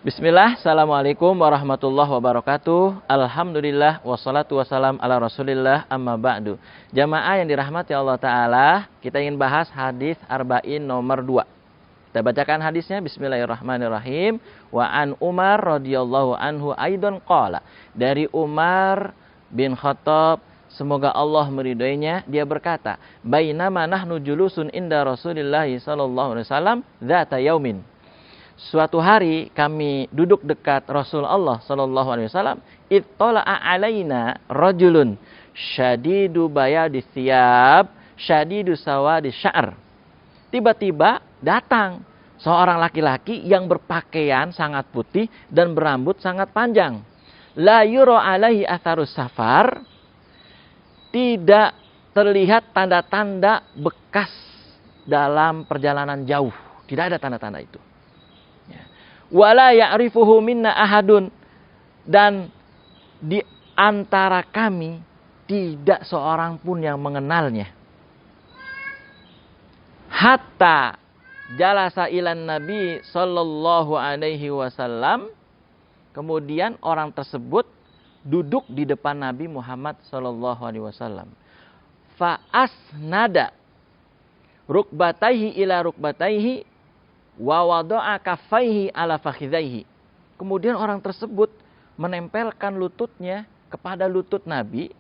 Bismillah, Assalamualaikum warahmatullahi wabarakatuh. Alhamdulillah, wassalatu wassalam ala rasulillah, amma ba'du. Jamaah yang dirahmati Allah Ta'ala, kita ingin bahas hadis arba'in nomor 2. Kita bacakan hadisnya, bismillahirrahmanirrahim. Wa an Umar radhiyallahu anhu aidon qala. Dari Umar bin Khattab, semoga Allah meridhoinya, dia berkata, bainama nahnu julusun inda Rasulillahi sallallahu alaihi wasallam dzata yaumin. Suatu hari kami duduk dekat Rasulullah sallallahu alaihi wasallam, ittala'a alaina rajulun syadidu bayadis thiyab, syadidu sawadis sya'r. Tiba-tiba datang seorang laki-laki yang berpakaian sangat putih dan berambut sangat panjang. La yura alaihi atharus safar, tidak terlihat tanda-tanda bekas dalam perjalanan jauh. Tidak ada tanda-tanda itu. Wala ya'rifuhu minna ahadun, dan di antara kami tidak seorang pun yang mengenalnya. Hatta jalasa ilan Nabi sallallahu alaihi wasallam, kemudian orang tersebut duduk di depan Nabi Muhammad sallallahu alaihi wasallam. Fa asnada rukbataihi ila rukbataihi wa wada'a kaffaihi ala fakhidhaihi. Kemudian orang tersebut menempelkan lututnya kepada lutut Nabi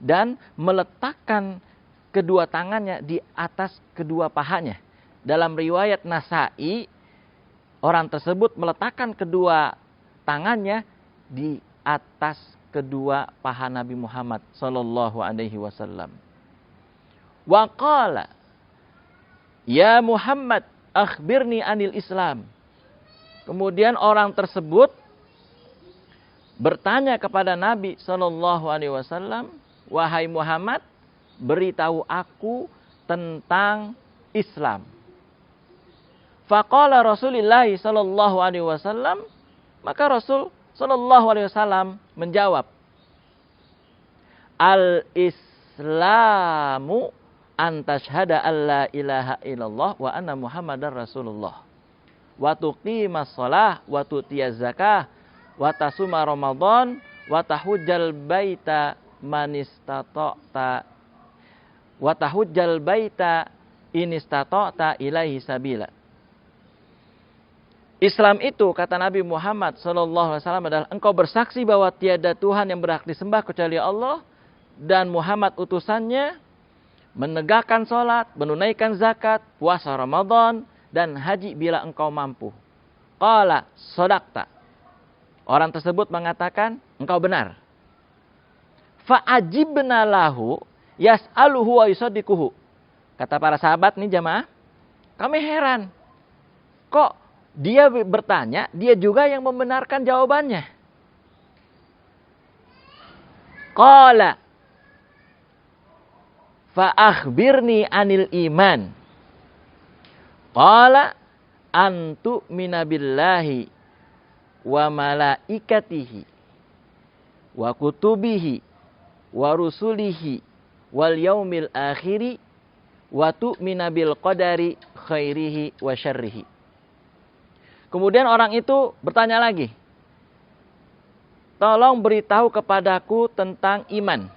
dan meletakkan kedua tangannya di atas kedua pahanya. Dalam riwayat Nasa'i, orang tersebut meletakkan kedua tangannya di atas kedua paha Nabi Muhammad sallallahu alaihi wasallam. Wa qala, ya Muhammad, akhbirni anil Islam. Kemudian orang tersebut bertanya kepada Nabi sallallahu alaihi wasallam, wahai Muhammad, beritahu aku tentang Islam. Faqala Rasulullah sallallahu alaihi wasallam, maka Rasul sallallahu alaihi wasallam menjawab, al-Islamu antashhada alla ilaha illallah wa anna muhammadar rasulullah wa tuqimas shalah wa tutiyaz zakah wa tasuma ramadan wa tahujjal baita man istata'ta wa tahujjal baita in istata'ta ilaihi sabila. Islam itu, kata Nabi Muhammad sallallahu alaihi wasallam, adalah engkau bersaksi bahwa tiada Tuhan yang berhak disembah kecuali Allah dan Muhammad utusannya, menegakkan sholat, menunaikan zakat, puasa Ramadan, dan haji bila engkau mampu. Qala sodakta. Orang tersebut mengatakan, engkau benar. Fa'ajibna lahu yas'aluhu wa yusaddiquhu. Kata para sahabat nih jamaah, kami heran. Kok dia bertanya, dia juga yang membenarkan jawabannya. Qala fa'akhbirni anil iman. Qala antu minabillahi wa malaikatihi wa kutubihi wa rusulihi wal yaumil akhiri wa tu'mina bil qadari khairihi wa syarrihi. Kemudian orang itu bertanya lagi, tolong beritahu kepadaku tentang iman.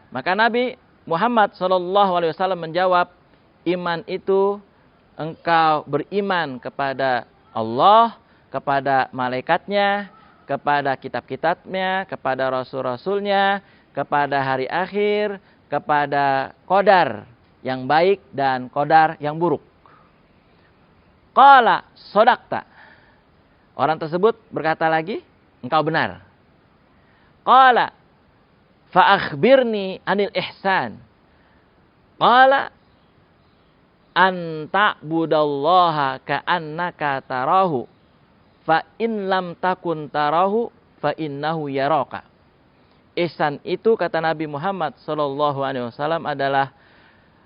Maka Nabi Muhammad sallallahu alaihi wasallam menjawab, iman itu engkau beriman kepada Allah, kepada malaikatnya, kepada kitab-kitabnya, kepada rasul-rasulnya, kepada hari akhir, kepada qadar yang baik dan qadar yang buruk. Qala sodakta. Orang tersebut berkata lagi, engkau benar. Qala fa'akhbirni anil ihsan. Qala anta budallaha ka'annaka tarahu fa in lam takun tarahu fa innahu yaraka. Ihsan itu, kata Nabi Muhammad sallallahu alaihi wasallam, adalah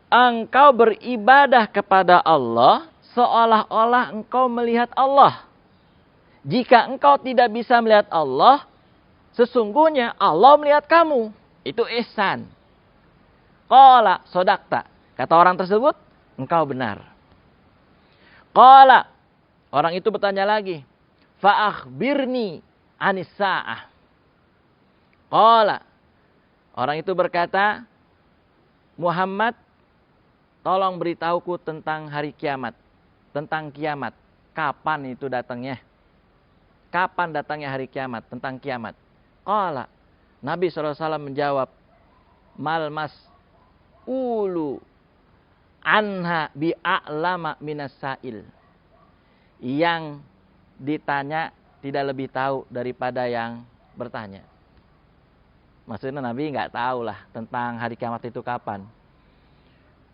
engkau beribadah kepada Allah seolah-olah engkau melihat Allah. Jika engkau tidak bisa melihat Allah, sesungguhnya Allah melihat kamu. Itu ihsan. Qala sodakta. Kata orang tersebut, engkau benar. Qala. Orang itu bertanya lagi. fa akhbirni anis sa'ah. Qala, orang itu berkata, Muhammad, tolong beritahuku tentang hari kiamat, tentang kiamat. Kapan itu datangnya? Kapan datangnya hari kiamat, tentang kiamat? Qala, Nabi SAW menjawab, mal mas'ulu anha bi'a'lama minas sa'il. Yang ditanya tidak lebih tahu daripada yang bertanya. Maksudnya Nabi nggak tahu lah tentang hari kiamat itu kapan.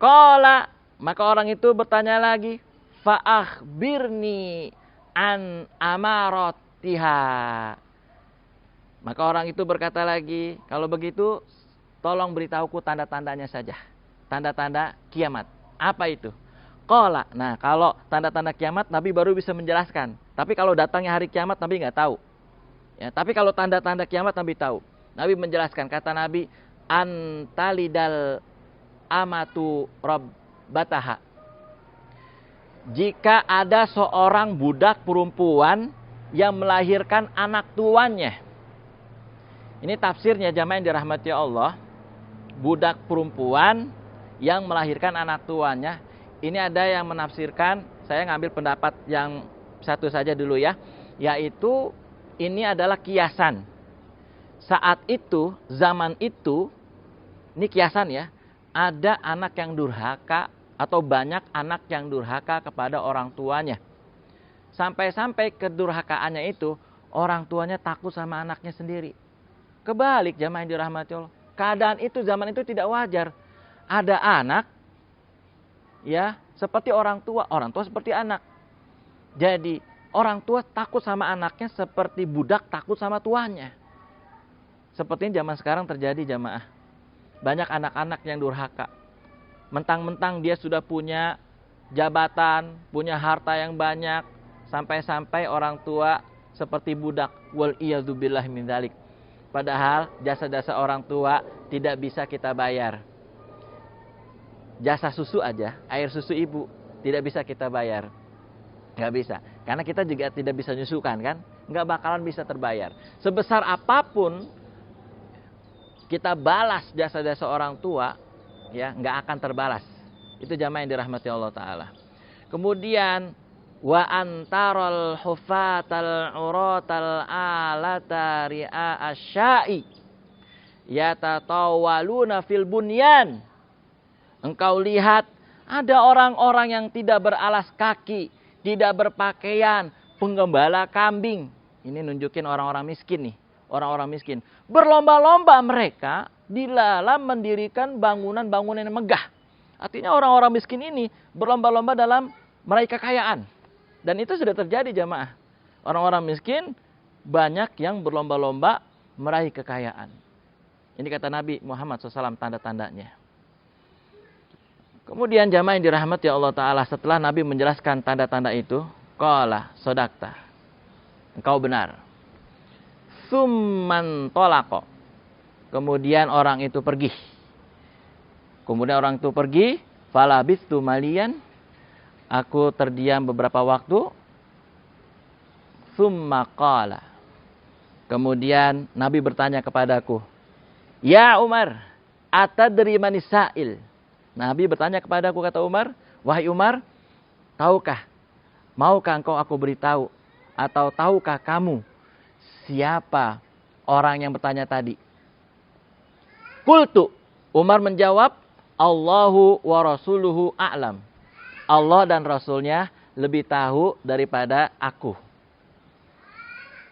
Qala, maka orang itu bertanya lagi, fa akhbirni an amaratiha. Maka orang itu berkata lagi, kalau begitu tolong beritahuku tanda-tandanya saja. Tanda-tanda kiamat. Apa itu? Qala, nah kalau tanda-tanda kiamat Nabi baru bisa menjelaskan. Tapi kalau datangnya hari kiamat Nabi nggak tahu. Ya, tapi kalau tanda-tanda kiamat Nabi tahu. Nabi menjelaskan, kata Nabi, antalidal amatu rabbataha. Jika ada seorang budak perempuan yang melahirkan anak tuannya. Ini tafsirnya jamaah yang dirahmati Allah. Budak perempuan yang melahirkan anak tuannya. Ini ada yang menafsirkan, saya ngambil pendapat yang satu saja dulu ya. Yaitu ini adalah kiasan. Saat itu, zaman itu, ini kiasan ya, ada anak yang durhaka atau banyak anak yang durhaka kepada orang tuanya. Sampai-sampai kedurhakaannya itu, orang tuanya takut sama anaknya sendiri. Kebalik jamaah yang dirahmati Allah. Keadaan itu, zaman itu tidak wajar. Ada anak, ya, seperti orang tua seperti anak. Jadi, orang tua takut sama anaknya seperti budak takut sama tuannya. Seperti zaman sekarang terjadi jamaah. Banyak anak-anak yang durhaka. Mentang-mentang dia sudah punya jabatan, punya harta yang banyak. Sampai-sampai orang tua seperti budak. Wal iyadzubillah min dzalik. Padahal jasa-jasa orang tua tidak bisa kita bayar. Jasa susu aja, air susu ibu, tidak bisa kita bayar. Nggak bisa. Karena kita juga tidak bisa nyusukan kan. Nggak bakalan bisa terbayar. Sebesar apapun kita balas jasa-jasa orang tua, ya nggak akan terbalas. Itu jamaah yang dirahmati Allah Ta'ala. Kemudian, wa antarul hufatal uratal alata ri'a asyai yatatawaluna fil bunyan. Engkau lihat ada orang-orang yang tidak beralas kaki, tidak berpakaian, penggembala kambing. Ini nunjukin orang-orang miskin nih. Orang-orang miskin. Berlomba-lomba mereka di dalam mendirikan bangunan-bangunan yang megah. Artinya orang-orang miskin ini berlomba-lomba dalam meraih kekayaan. Dan itu sudah terjadi jamaah. Orang-orang miskin banyak yang berlomba-lomba meraih kekayaan. Ini kata Nabi Muhammad SAW tanda-tandanya. Kemudian jamaah yang dirahmati Allah Ta'ala, setelah Nabi menjelaskan tanda-tanda itu, qala sodakta. Engkau benar. Summan tolako. Kemudian orang itu pergi. Falabistu malian. Aku terdiam beberapa waktu. Summa qala. Kemudian Nabi bertanya kepadaku. Ya Umar, atadri manis sa'il. Nabi bertanya kepadaku, kata Umar. Wahai Umar, tahukah? Maukah engkau aku beritahu? Atau tahukah kamu? Siapa orang yang bertanya tadi? Qultu, Umar menjawab, Allahu wa rasuluhu a'lam. Allah dan Rasulnya lebih tahu daripada aku.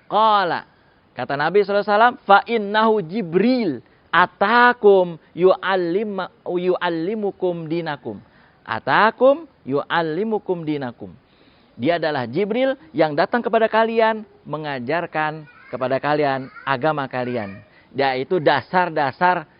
Qala, kata Nabi SAW, fa innahu Jibril atakum yu'allimukum dinakum. Atakum yu'allimukum dinakum. Dia adalah Jibril yang datang kepada kalian mengajarkan kepada kalian agama kalian, yaitu dasar-dasar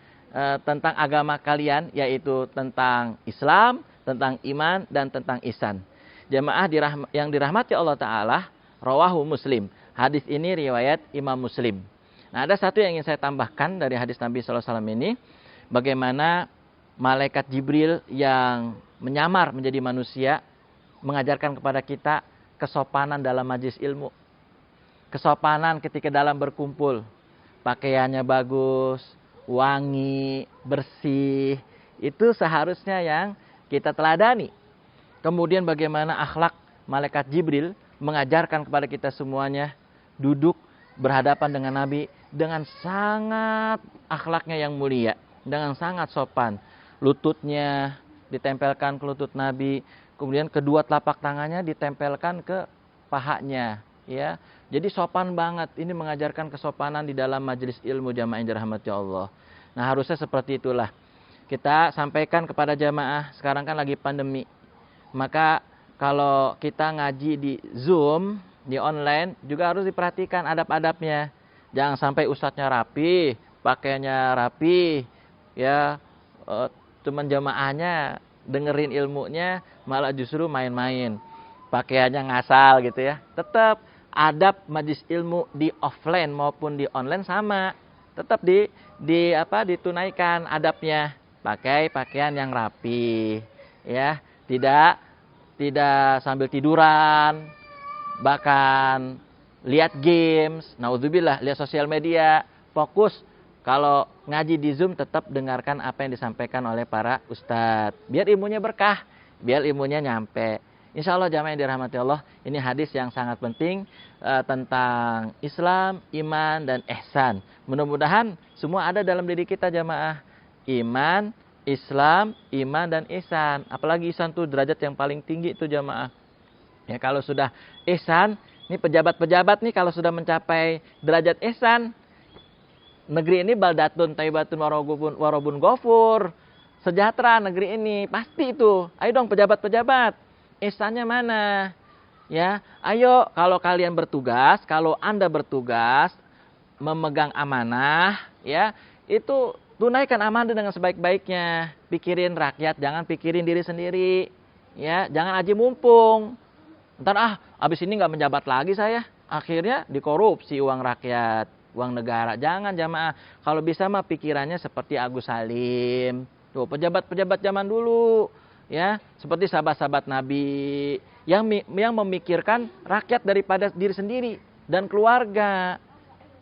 tentang agama kalian, yaitu tentang Islam, tentang iman, dan tentang ihsan. Jamaah yang dirahmati Allah Ta'ala, rawahu Muslim. Hadis ini riwayat Imam Muslim. Nah, ada satu yang ingin saya tambahkan dari hadis Nabi SAW ini, bagaimana malaikat Jibril yang menyamar menjadi manusia mengajarkan kepada kita kesopanan dalam majlis ilmu. kesopanan ketika dalam berkumpul. Pakaiannya bagus, wangi, bersih. Itu seharusnya yang kita teladani. Kemudian bagaimana akhlak malaikat Jibril mengajarkan kepada kita semuanya duduk berhadapan dengan Nabi dengan sangat akhlaknya yang mulia, dengan sangat sopan. Lututnya ditempelkan ke lutut Nabi, kemudian kedua telapak tangannya ditempelkan ke pahanya, ya. Jadi sopan banget. Ini mengajarkan kesopanan di dalam majelis ilmu jamaah yang dirahmati Allah. Nah, harusnya seperti itulah. Kita sampaikan kepada jamaah, sekarang kan lagi pandemi. Maka kalau kita ngaji di Zoom, di online, juga harus diperhatikan adab-adabnya. Jangan sampai ustadznya rapi, pakaiannya rapi, ya, cuman jamaahnya dengerin ilmunya, malah justru main-main. Pakaiannya ngasal gitu ya. Tetap adab majelis ilmu di offline maupun di online sama. Tetap ditunaikan adabnya. Pakai pakaian yang rapi, ya. Tidak sambil tiduran, bahkan lihat games, naudzubillah, lihat sosial media. Fokus kalau ngaji di Zoom tetap dengarkan apa yang disampaikan oleh para ustadz. Biar ilmunya berkah, biar ilmunya nyampe. Insya Allah jamaah yang dirahmati Allah, ini hadis yang sangat penting tentang Islam, iman, dan ihsan. Mudah-mudahan semua ada dalam diri kita jamaah. Iman, Islam, iman, dan ihsan. Apalagi ihsan itu derajat yang paling tinggi itu jamaah. Ya, kalau sudah ihsan, ini pejabat-pejabat nih kalau sudah mencapai derajat ihsan, negeri ini baldatun taibatun warobun gofur. Sejahtera negeri ini, pasti itu. Ayo dong pejabat-pejabat. Ihsannya mana? Ya, ayo kalau kalian bertugas, kalau Anda bertugas memegang amanah, ya, itu tunaikan amanah dengan sebaik-baiknya. Pikirin rakyat, jangan pikirin diri sendiri. Ya, jangan aji mumpung. Ntar abis ini nggak menjabat lagi saya. Akhirnya dikorupsi uang rakyat, uang negara. Jangan jamaah. Kalau bisa mah pikirannya seperti Agus Salim. Tuh, pejabat-pejabat zaman dulu. Ya, seperti sahabat-sahabat Nabi yang memikirkan rakyat daripada diri sendiri dan keluarga.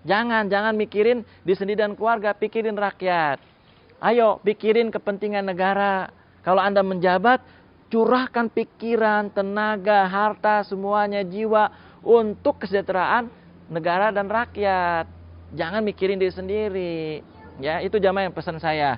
Jangan mikirin diri sendiri dan keluarga, pikirin rakyat. Ayo, pikirin kepentingan negara. Kalau Anda menjabat, curahkan pikiran, tenaga, harta, semuanya, jiwa untuk kesejahteraan negara dan rakyat. Jangan mikirin diri sendiri. Ya, itu jamaah yang pesan saya.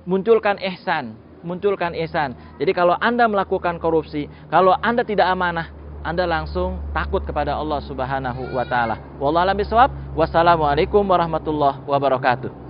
Munculkan ihsan. Jadi kalau Anda melakukan korupsi, kalau Anda tidak amanah, Anda langsung takut kepada Allah Subhanahu wa taala. Wallahu a'lam bishawab. Wassalamualaikum warahmatullahi wabarakatuh.